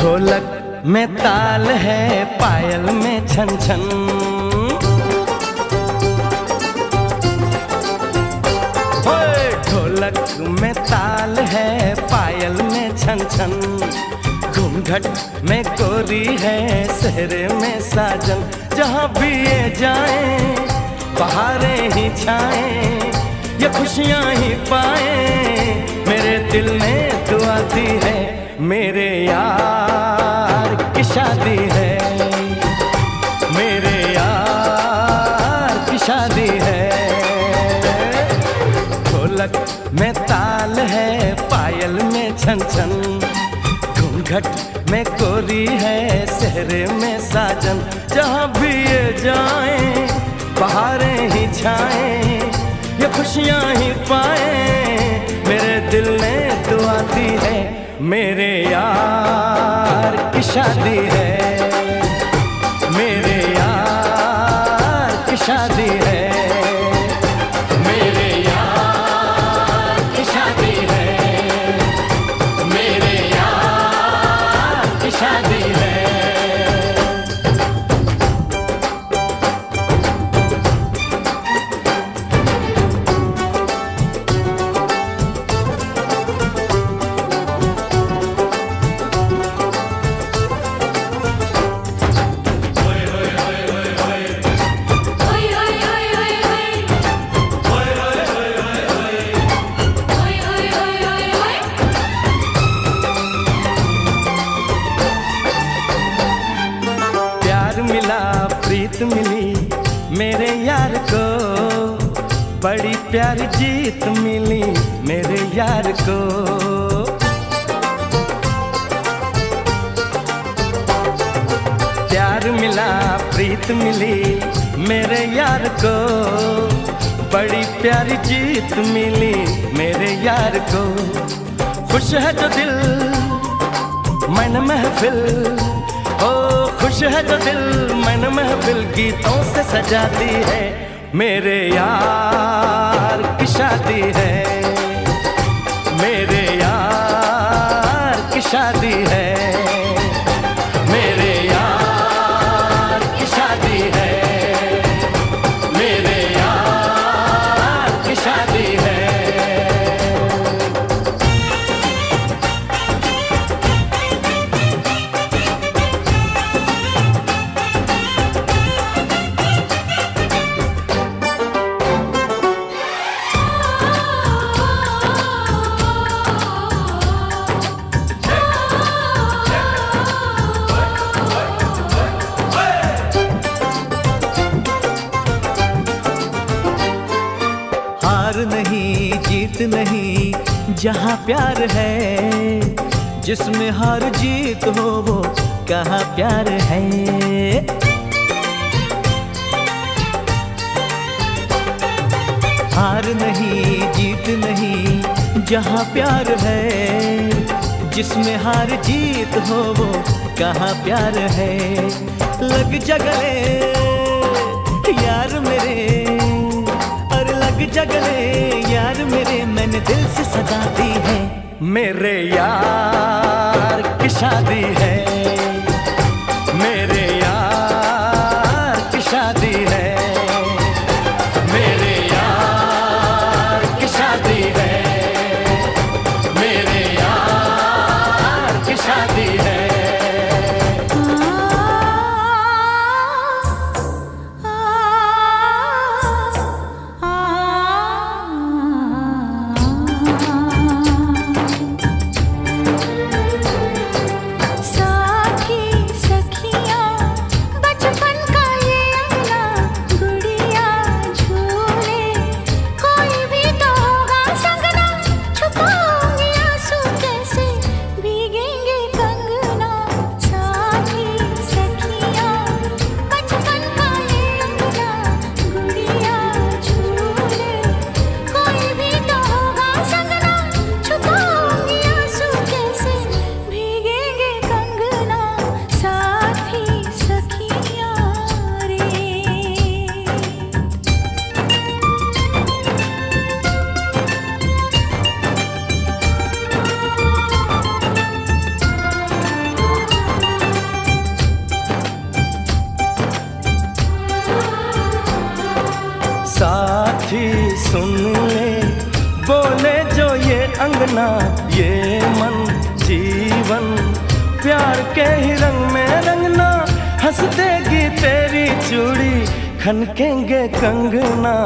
ढोलक में ताल है, पायल में छन छन। होए ढोलक में ताल है, पायल में छन छन। घूंघट में गोरी है, सेहरे में साजन। जहाँ भी ये जाए बहारें ही छाएं, ये खुशियाँ ही पाए। मेरे दिल ने दुआ दी है, मेरे यार की शादी है। मेरे यार की शादी है। ढोलक में ताल है, पायल में छन छन। घूंघट में गोरी है, सेहरे में साजन। जहाँ भी ये जाएं बहारें ही छाएं, ये खुशियाँ ही पाए। मेरे दिल ने दुआ दी है, मेरे यार की शादी है। मेरे यार की शादी है। मेरे यार की शादी है। मेरे यार की शादी है। प्रीत मिली मेरे यार को, बड़ी प्यारी जीत मिली मेरे यार को। प्यार मिला प्रीत मिली मेरे यार को, बड़ी प्यारी जीत मिली मेरे यार को। खुश है जो दिल मन महफिल, ओ खुश है जो दिल मन महफिल गीतों से सजाती है। मेरे यार की शादी है। मेरे यार की शादी है। मेरे यार की शादी है। मेरे यार की शादी है। नहीं जीत नहीं जहाँ प्यार है, जिसमें हार जीत हो वो कहाँ प्यार है। हार नहीं जीत नहीं जहाँ प्यार है, जिसमें हार जीत हो वो कहाँ प्यार है। लग जा गले यार मेरे, लग जा गले यार मेरे, मैंने दिल से सजा दी है। मेरे यार की शादी है। मेरे यार की शादी है। मेरे यार की शादी है। मेरे यार की शादी है। सा अंगना, ये मन जीवन प्यार के ही रंग में रंगना। हंस देगी तेरी चूड़ी, खनकेंगे कंगना,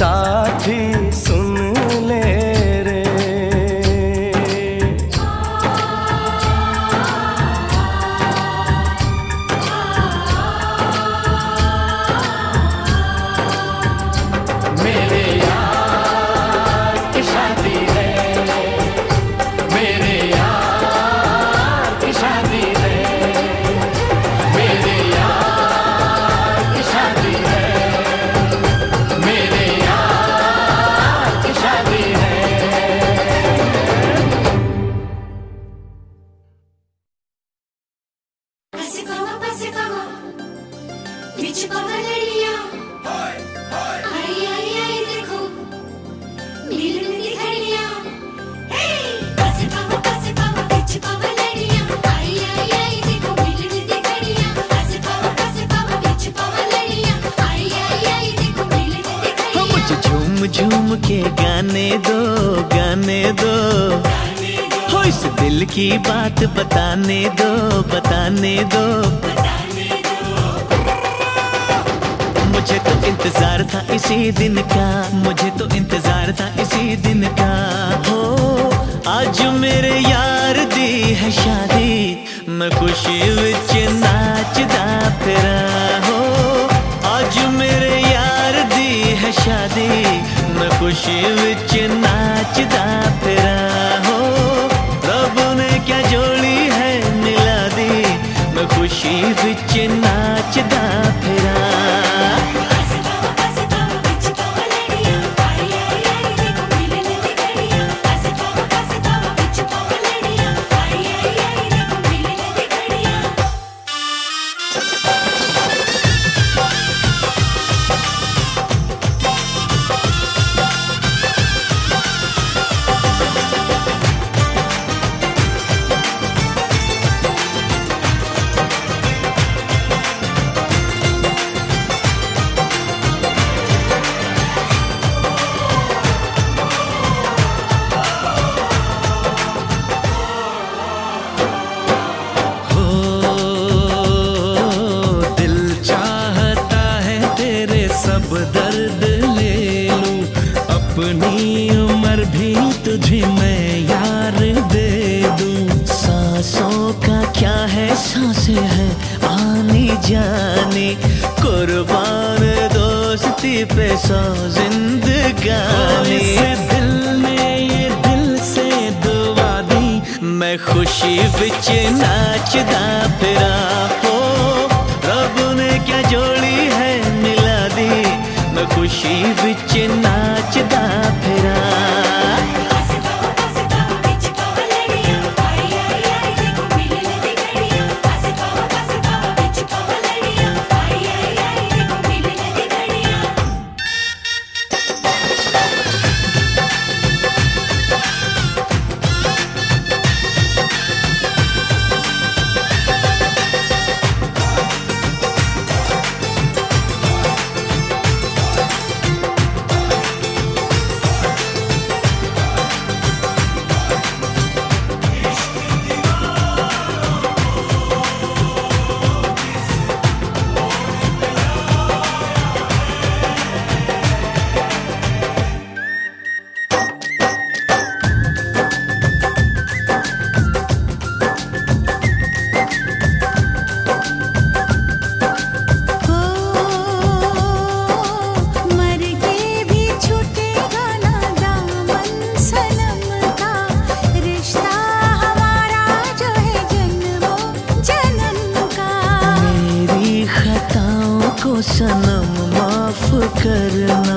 साथी सुन ले रे। मेरे यार की शादी है, मेरे यार की शादी है, मेरे यार की शादी है, मेरे यार की शादी है। झूम के गाने दो, गाने दो, हो इस दिल की बात बताने दो, बताने दो। मुझे तो इंतजार था इसी दिन का, मुझे तो इंतजार था इसी दिन का। हो आज मेरे यार दी है शादी, मैं खुशी विच नाचदा फिरा। हो आज मेरे यार दी है शादी, मैं खुशी विच नाचदा फिरा। हो रब ने क्या जोड़ी है मिला दी, मैं खुशी विच नाचदा फिरा। दर्द ले लूं, अपनी उम्र भी तुझे मैं यार दे दूं। सांसों का क्या है, सांसें हैं आनी जानी, कुर्बान दोस्ती पे सौ जिंदगानी। दिल ने ये दिल से दुआ दी, मैं खुशी विच नाचदा फिरा। हो रब ने क्या जोड़ी है मिला दी, मैं खुशी विच नाचदा फिरा। सनम माफ करना,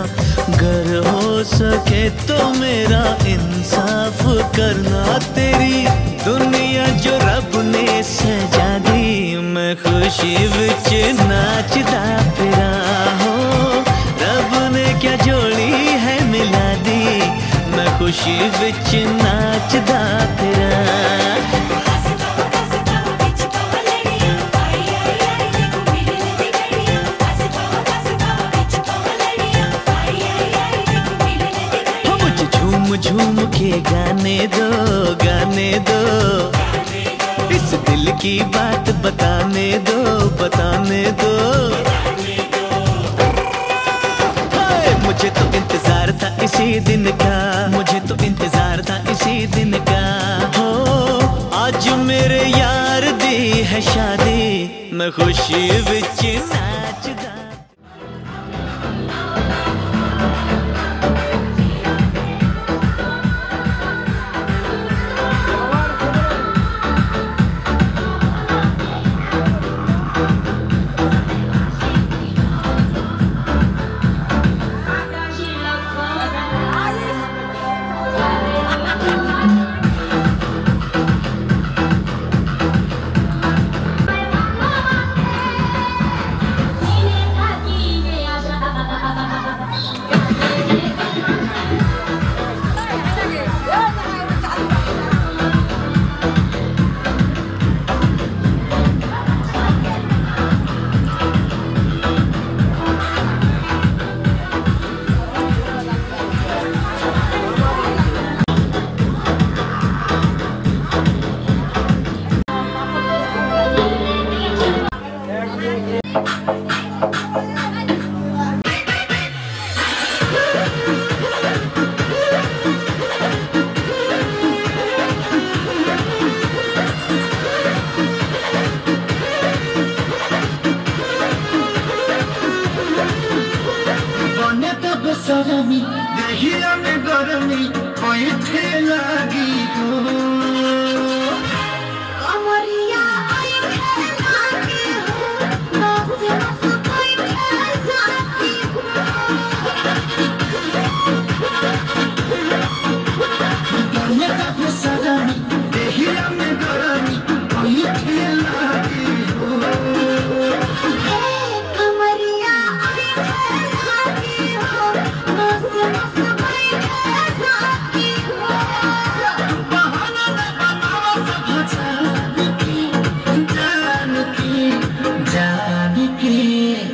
गर हो सके तो मेरा इंसाफ करना। तेरी दुनिया जो रब ने सजा दी, मैं खुशी विच नाचदा फिरा। हो रब ने क्या जोड़ी है मिला दी, मैं खुशी विच नाचदा फिरा। झूम के गाने दो, गाने दो, इस दिल की बात बताने दो, बताने दो। मुझे तो इंतजार था इसी दिन का, मुझे तो इंतजार था इसी दिन का। हो आज मेरे यार दी है शादी, मैं खुशी विच नाचदा। सरमी दहिया में गरमी पैठे लागी हो, अमरिया आई लागी हो, नस नस पैठे लागी हो। दुनिया का सरमी दहिया में गरमी पैठे लागी हो, अमरिया आई लागी हो, नस नस पैठे लागी हो। बहाना न बनाओ सब जान की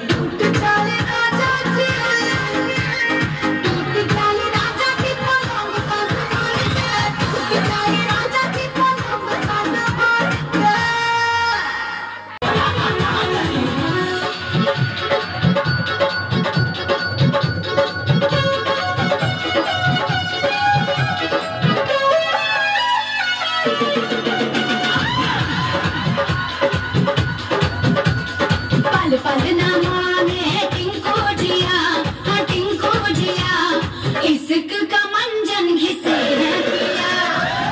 टूट जाए राजा जी, टूट जाए राजा जी पलंग साथ मार के, टूट जाए राजा जी पलंग साथ मार के। पल पल ना माने टिंको जिया, हाँ टिंको जिया, इश्क का मंजन घिसे है पिया।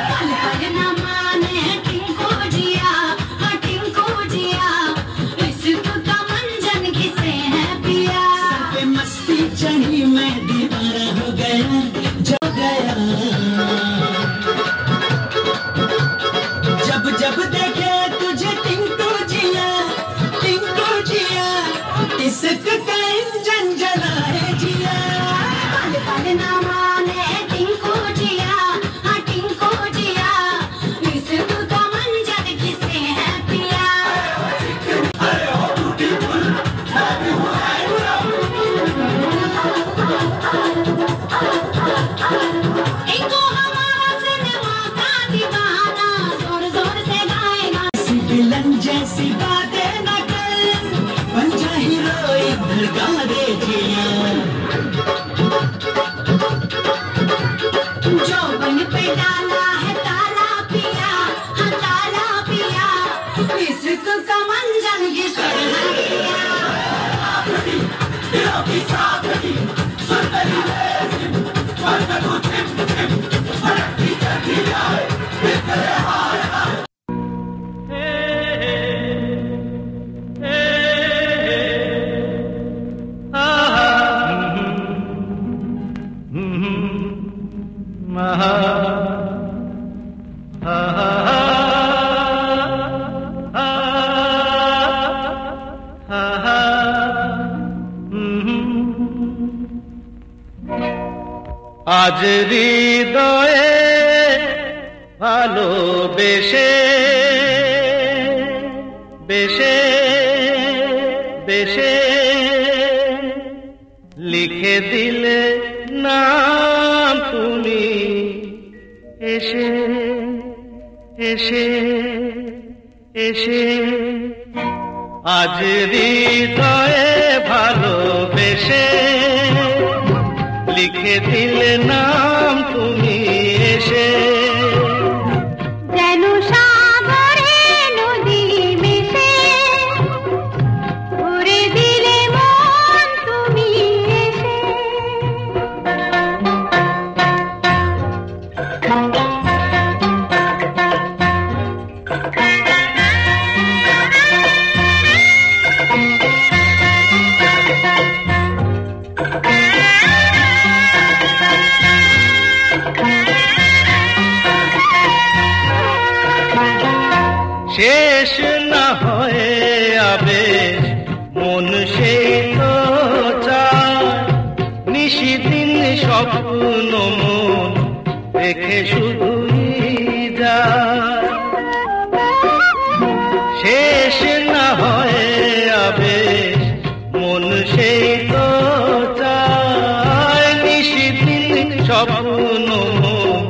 पल पल ना माने टिंको जिया, हाँ टिंको जिया, इश्क का मंजन घिसे है पिया। पे मस्ती चढ़ी मैं दीवाना हो गया, जो गया जब जब देखे तुझे टिंकू जिया, इश्क का इंजन जलाए जिया। पल पल ना माने टिंको जिया, हाँ टिंको जिया, इश्क का मंजन घिसे है पिया। इनको हमारा सिनेमा का दीवाना जोर जोर से गाएगा। किसी विलन जैसी बातें न कर, बन जा हीरोइन धड़का दे जिया। जो बन पे डाला है ताला पिया, हाँ ताला पिया, इश्क का मंजन घिसे है पिया। আজ হৃদয়ে ভালোবেসে বেশে বেশে লিখে দিলে নাম তুমি এসে। এসে এসে আজ হৃদয়ে ভালোবেসে লিখে দিলে নাম তুমি এসে যেন সাগরে নদী মিশে ভরে দিলে মন তুমি এসে শেষ না হয়ে আবেশ মন সেই তো চায় নিশিদিন স্বপ্ন মন দেখে শুধুই যায় শেষ না হয়ে আবেশ মন সেই তো চায় নিশিদিন স্বপ্ন মন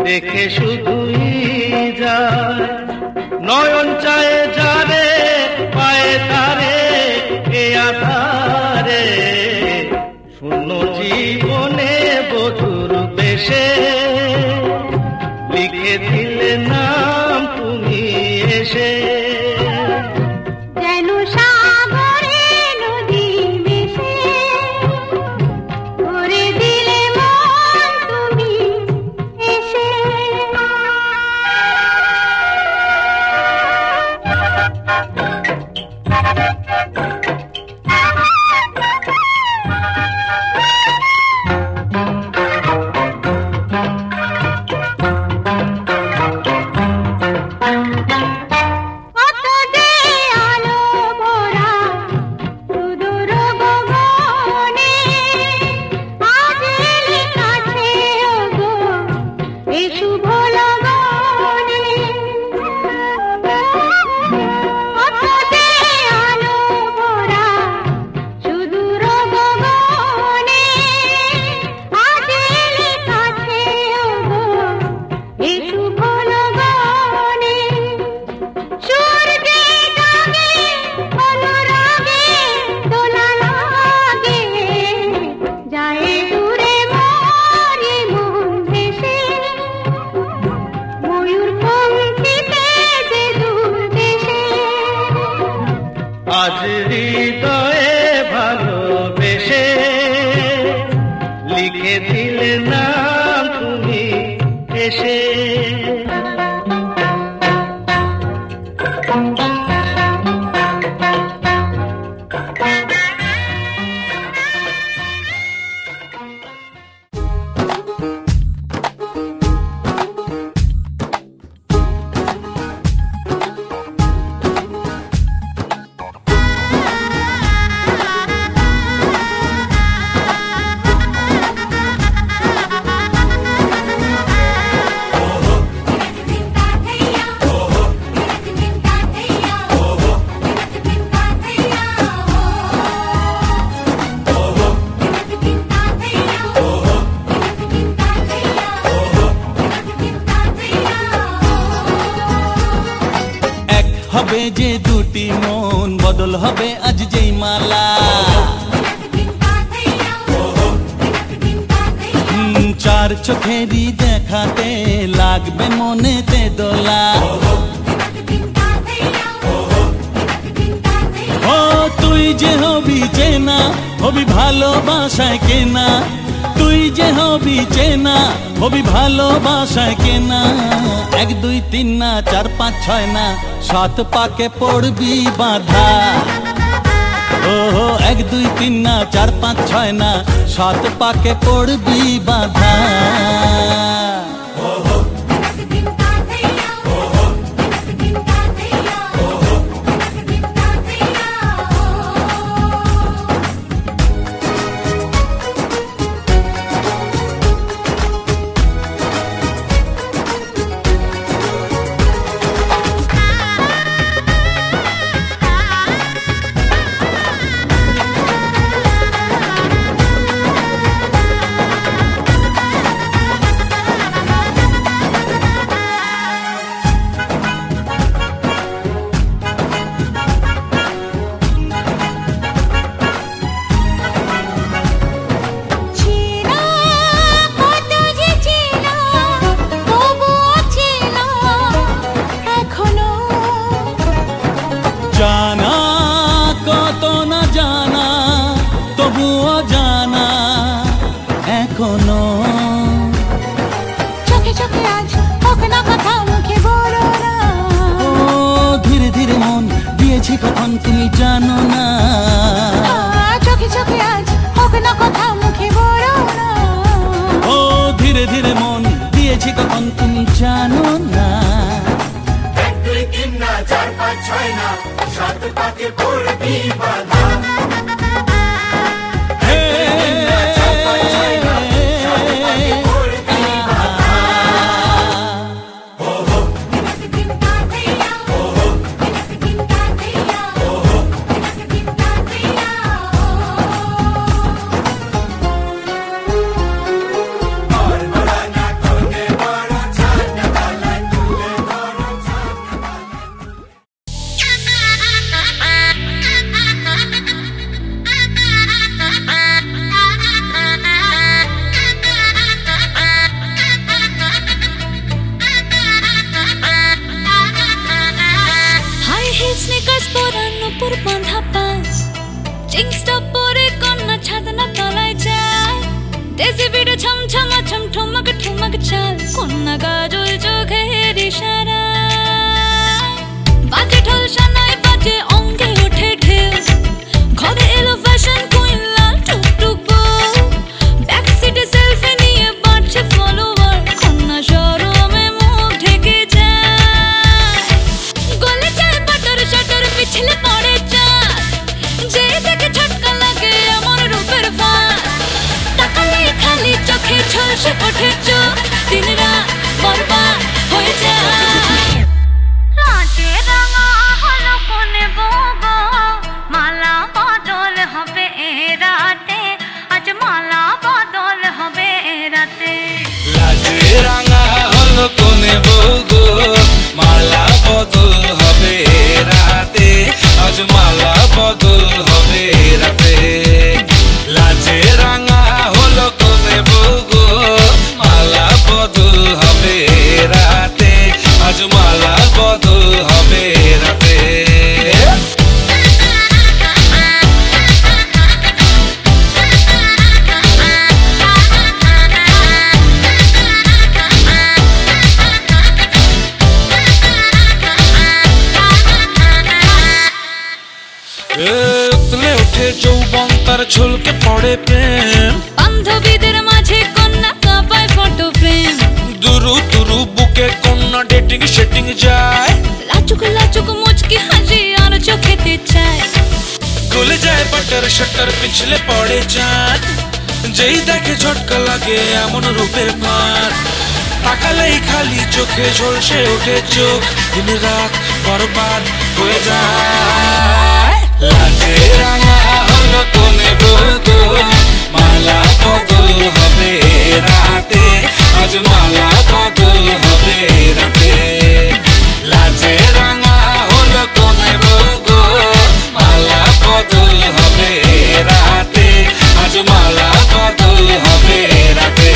দেখে শুধুই যায় নয়ন চায় যারে পায়ে তারে এ আধারে শূন্য জীবনে বধুর বেশে লিখে দিলে নাম তুমি এসে যেন সাগরে নদী মিশে ভরে দিলে মন তুমি এসে কত যে আলো ভরা সুদূর গগনে আজ এলে কাছে ওগো এ শুভ লগনে কত যে আলো ভরা সুদূর গগনে আজ এলে কাছে ওগো এ শুভ লগনে সূর্যে জাগে অনুরাগে দোলা লাগে যায় দূরে মরে মন ভেসে ময়ূর পঙ্খিতে যে দূর দেশে আজ হৃদয়ে ভালোবেসে লিখে দিলে নাম তুমি এসে হবে যে দুটি মন বদল হবে আজ যেই মালা চার চোখেরই দেখাতে লাগবে মনেতে দোলা ও তুই যে হবি চেনা হবি ভালোবাসায় কেনা তুই যে হবি চেনা হবি ভালোবাসায় কেনা 1 2 3 না 4 5 6 না 7 পাকে পড়বি বাঁধা ও 1 2 3 না 4 5 6 না 7 পাকে পড়বি বাঁধা দিয়েছি কখন তুমি জানো না। চোখে চোখে আজ হোক না কথা মুখে বলো না। ও ধীরে ধীরে মন দিয়েছি কখন তুমি জানো না। 1 2 3 না 4 5 6 না 7 পাকে পড়বি বাধা। ঝুলকে পড়ে প্রেম বান্ধবীদের মাঝে কন্যা কাঁপায় ফটো ফ্রেম দুরু দুরু বুকে কন্যা ডেটিং সেটিং যায় লাচুক লাচুক মুচকি হাসি আর চোখেতে চায় খুলে যায় বাটার শাটার পিছলে পড়ে চাঁদ যেই দেখে ঝটকা লাগে এমন রূপের মার তাকালেই খালি চোখে ঝলসে ওঠে চোখ দিন রাত বরবাদ হয়ে যায় লাজে রাঙা হলো কোনে বলতো মালা বদল হবে রাতে আজ মালা বদল হবে রাতে লাজে রাঙা হলো কোনে বলতো মালা বদল হবে রাতে আজ মালা বদল হবে রাতে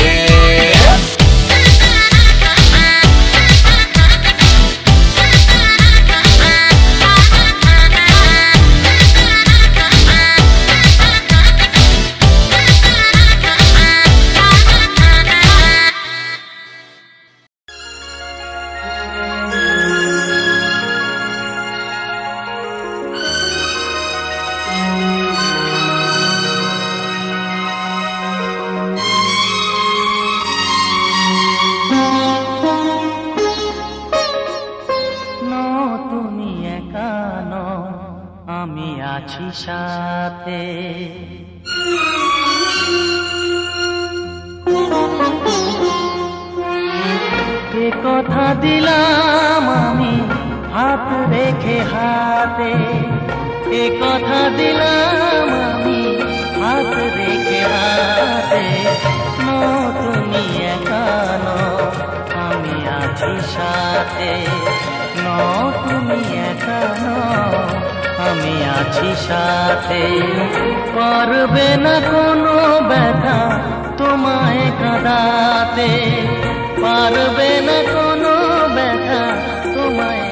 সাথে এ কথা দিলাম আমি হাত রেখে হাতে এ কথা দিলাম আমি হাত রেখে হাতে তুমি একা নও আমি আছি সাথে তুমি একা নও আমি আছি সাথে পারবে না কোনো ব্যথা তোমায় কাঁদাতে পারবে না কোনো ব্যথা তোমায়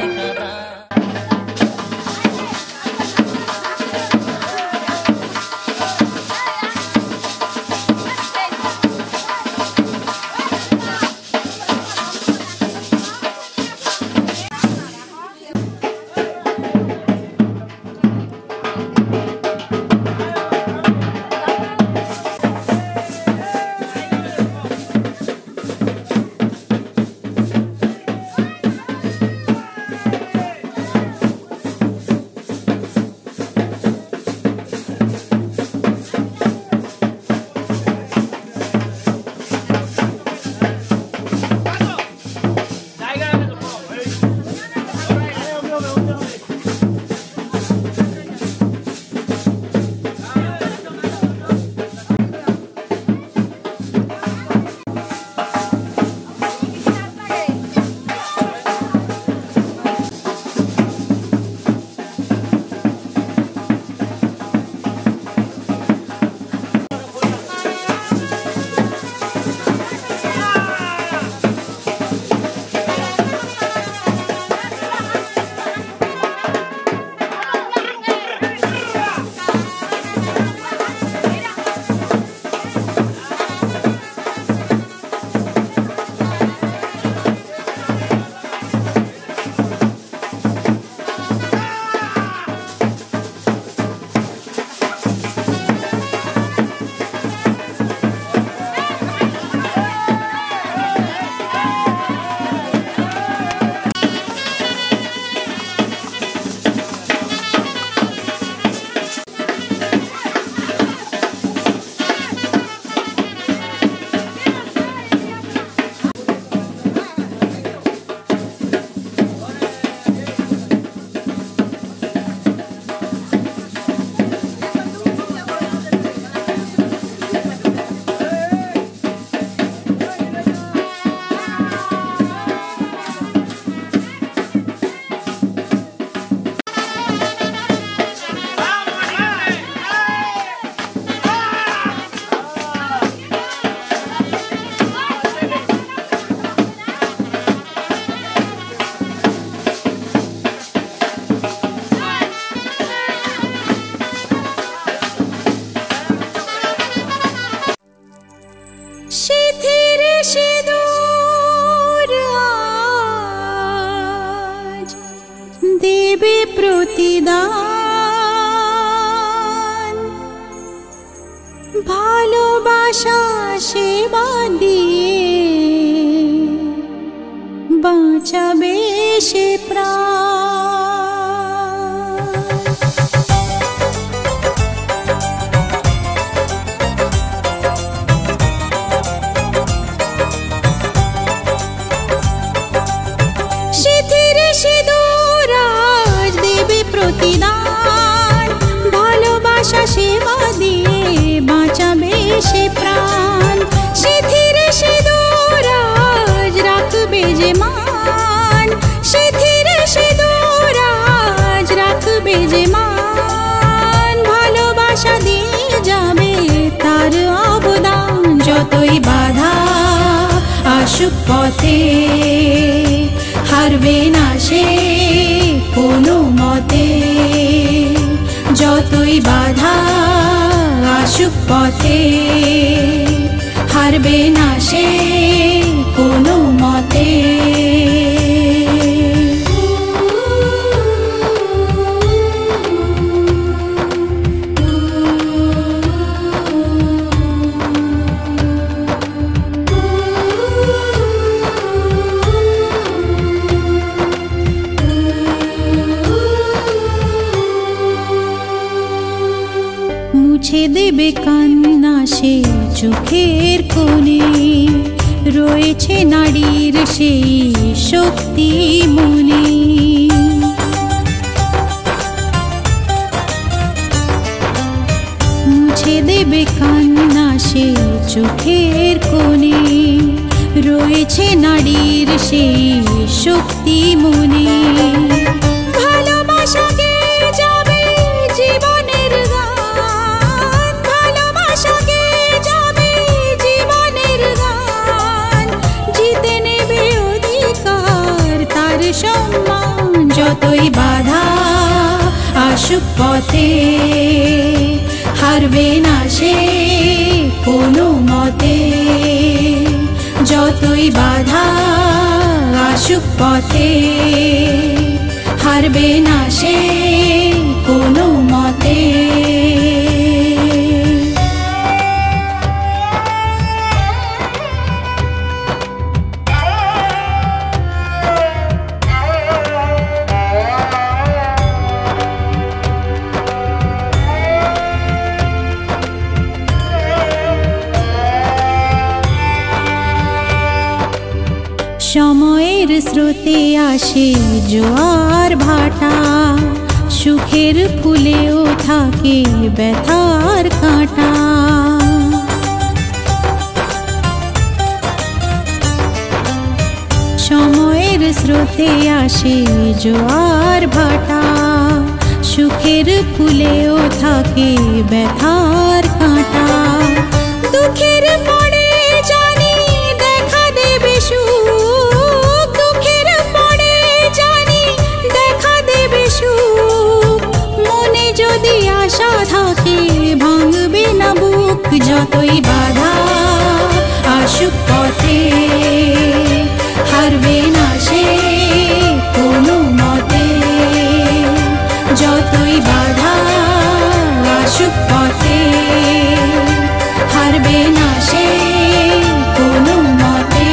প্রতিদান ভালোবাসা সেবা দিয়ে বাঁচাবে সে প্রাণ। সিথির সিঁদুর আজ দেবে প্রতিদান ভালোবাসা সেবা দিয়ে বাঁচাবে সে প্রাণ। সিথির সিঁদুর আজ রাখবে যে মান সিথির সিঁদুর আজ রাখবে যে মান ভালোবাসা দিয়ে যাবে তার অবদান। যতই বাধা আসুক পথে হারবে না সে কোনো মতে। যতই বাধা আসুক পথে হারবে না সে কোনো মতে। মুছে দেবে কান্না সে চোখের কোণে রয়েছে নারীর সেই শক্তি মনে। মুছে দেবে কান্না সে চোখের কোণে রয়েছে নারীর সেই শক্তি মনে। ভালোবাসাকে যাবে জীবনের গান ভালোবাসাকে যাবে জীবনের গান জিতে নেবে অধিকার তার সম্মান। যতই বাধা আসুক পথে হারবে না সে কোনো মতে। যতই বাধা আসুক পথে হারবে না সে কোনো মতে। সময়ের স্রোতে আসে জোয়ার ভাটা সুখের ফুলেও থাকে ব্যথার কাঁটা। সময়ের স্রোতে আসে জোয়ার ভাটা সুখের ফুলেও থাকে ব্যথার কাঁটা। দুঃখের পরে জানি দেখা দেবে সুখ দুঃখের পরে জানি দেখা দেবে সুখ মনে যদি আশা থাকে ভাঙবে না বুক। যতই বাধা আসুক পথে হারবে না সে কোনো মতে। যতই বাধা আসুক পথে হারবে না সে কোনো মতে।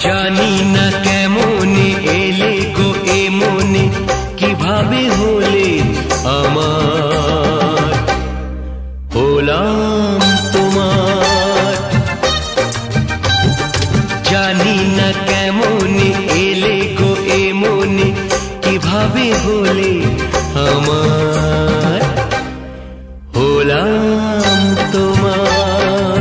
জানি না কেমনে এলে গো এ মনে কিভাবে হলে আমার হলাম তোমার। জানি না কেমনে এলে গো এ মনে, কিভাবে হলে আমার, হলাম তোমার।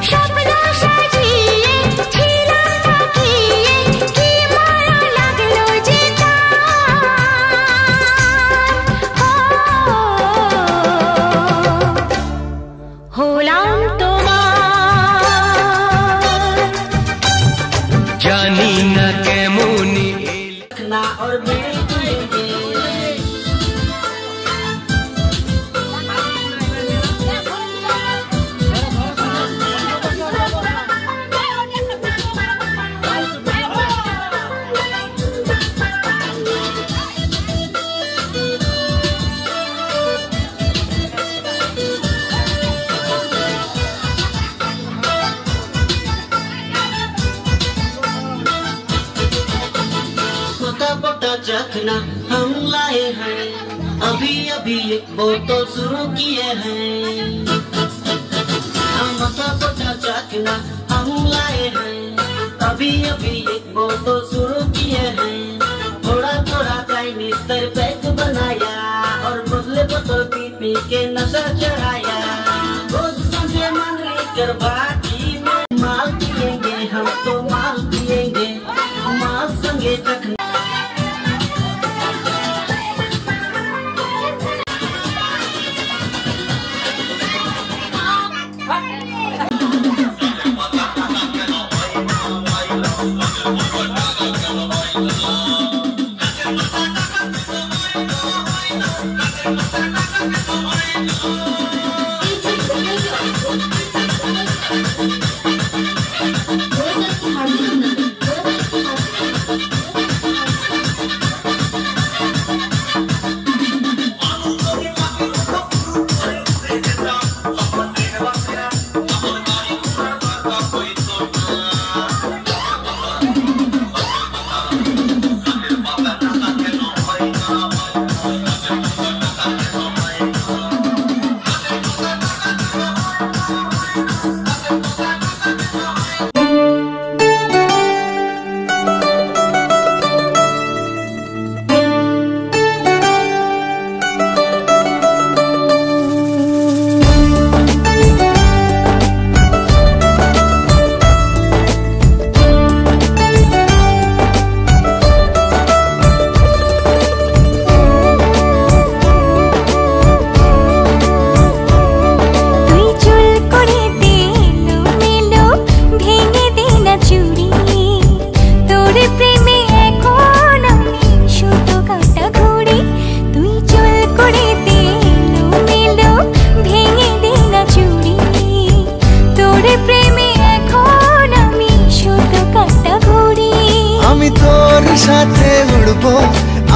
স্বপ্ন সাজিয়ে ছিলাম তাকিয়ে, কি মায়া লাগলো যে তার। হলাম তোমার। জানি না কেমনে ना और मैं चखना हम लाए हैं, अभी अभी एक बोतल शुरू किए हैं। हम चखना हम लाए हैं, अभी अभी एक बोतल शुरू किए हैं। थोड़ा थोड़ा चाइनीज तर पैक बनाया और बदले बोतल पी पी के नशा चढ़ाया। रोज संजय मन लेकर बाटी में माल पिएंगे, हम तो माल पिएंगे, माल संगे चखना।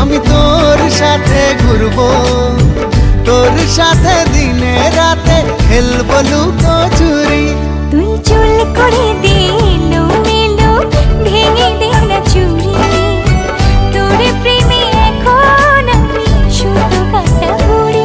আমি তোর সাথে ঘুরবো, তোর সাথে দিনে রাতে খেলবো লুকোচুরি। তুই চুল করে দে এলো মেলো, ভেঙে দে না চুরি। তোর প্রেমে এখন আমি শুধু কাটা ঘুরি।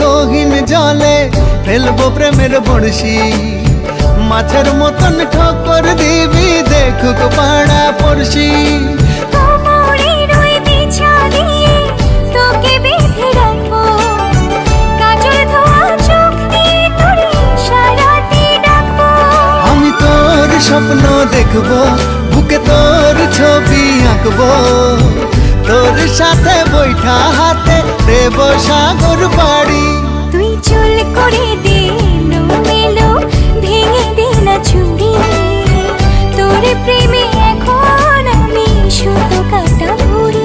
গহীন জলে ফেলবো প্রেমের বড়শি, মাছের মতন ঠোকর দিবি দেখুক পাড়া পড়শি। আমি তোর স্বপ্ন দেখবো, বুকে তোর ছবি আঁকবো, তোর সাথে বৈঠা হাতে দেব সাগর বাড়ি। তুই চুল করে দে এলো মেলো, ভেঙে দে না চুরি। তোর প্রেমে এখন আমি শুধু কাটা ঘুরি।